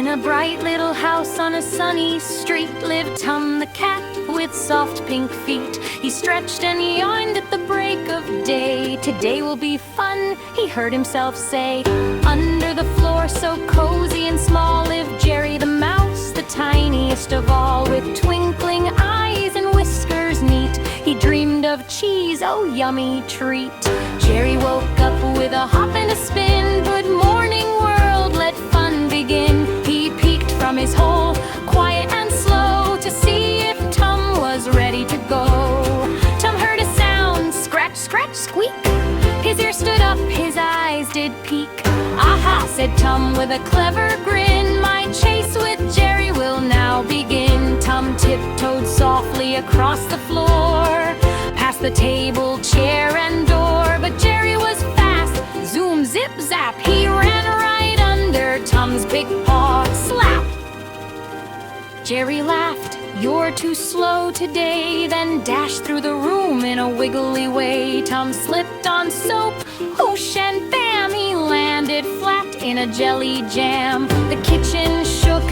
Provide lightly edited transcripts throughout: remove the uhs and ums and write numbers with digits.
a bright little house on a sunny street lived Tum the Cat with soft pink feet. He stretched and yawned at the break of day. "Today will be fun," he heard himself say. Under the floor so cozy and small lived Jerry the mouse, the tiniest of all, with twinkling eyes and whiskers neat. He dreamed of cheese, oh yummy treat. Jerry woke up with a hop and a spin. "Good morning world, let fun begin." He peeked from his hole, quiet and slow, to see if Tum was ready to go. Tum heard a sound, scratch, scratch, squeak. His ear stood up, his eyes did peek. "Aha," said Tum with a clever grin, "my chase with Jerry will now begin." Tum tiptoed softly across the floor, past the table, chair, and door. But Jerry was fast, zoom, zip, zap. He ran right under Tum's big paw, slap. Jerry laughed, "You're too slow today," then dashed through the room in a wiggly way. Tum slipped on soap, whoosh and bam, he landed flat in a jelly jam. The kitchen shook,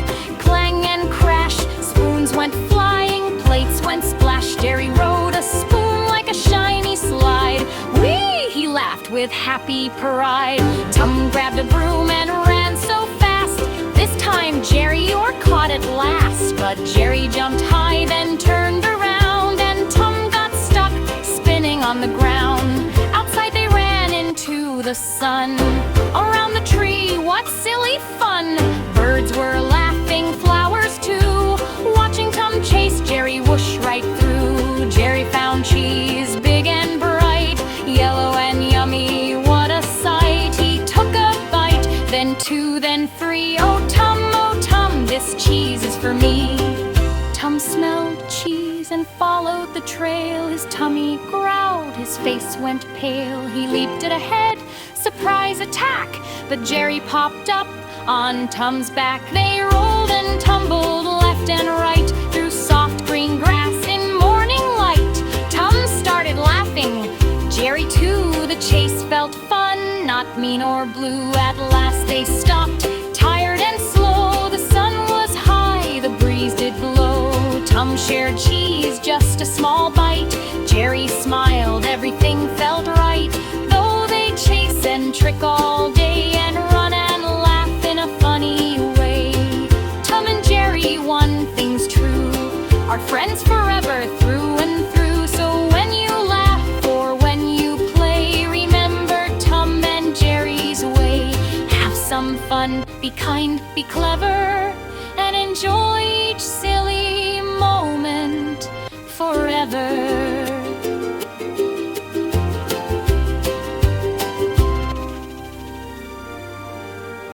clang and crash, spoons went flying, plates went splash. Jerry rode a spoon like a shiny slide. "Whee!" he laughed with happy pride. Tum grabbed a broom and ran so fast. This time, Jerry, you're caught at last. But Jerry jumped high, then turned around, and Tum got stuck, spinning on the ground. Outside they ran into the sun. Around the tree, what silly fun! Birds were laughing, flowers too, watching Tum chase Jerry whoosh right through. Jerry found cheese, big and bright, yellow and yummy, what a sight! He took a bite, then two, then three. Oh Tum, this cheese is for me." Tum smelled cheese and followed the trail. His tummy growled, his face went pale. He leaped it ahead, surprise attack, but Jerry popped up on Tum's back. They rolled and tumbled left and right through soft green grass in morning light. Tum started laughing, Jerry too. The chase felt fun, not mean or blue. At last they stopped, tired and slow. The sun was high, the breeze did blow. Tum shared cheese, just a small bite. Jerry smiled, everything felt right. Though they chase and trick all day and run and laugh in a funny way, Tum and Jerry, one thing's true, are friends forever through and through. So when you laugh or when you play, remember Tum and Jerry's way. Have some fun, be kind, be clever, and enjoy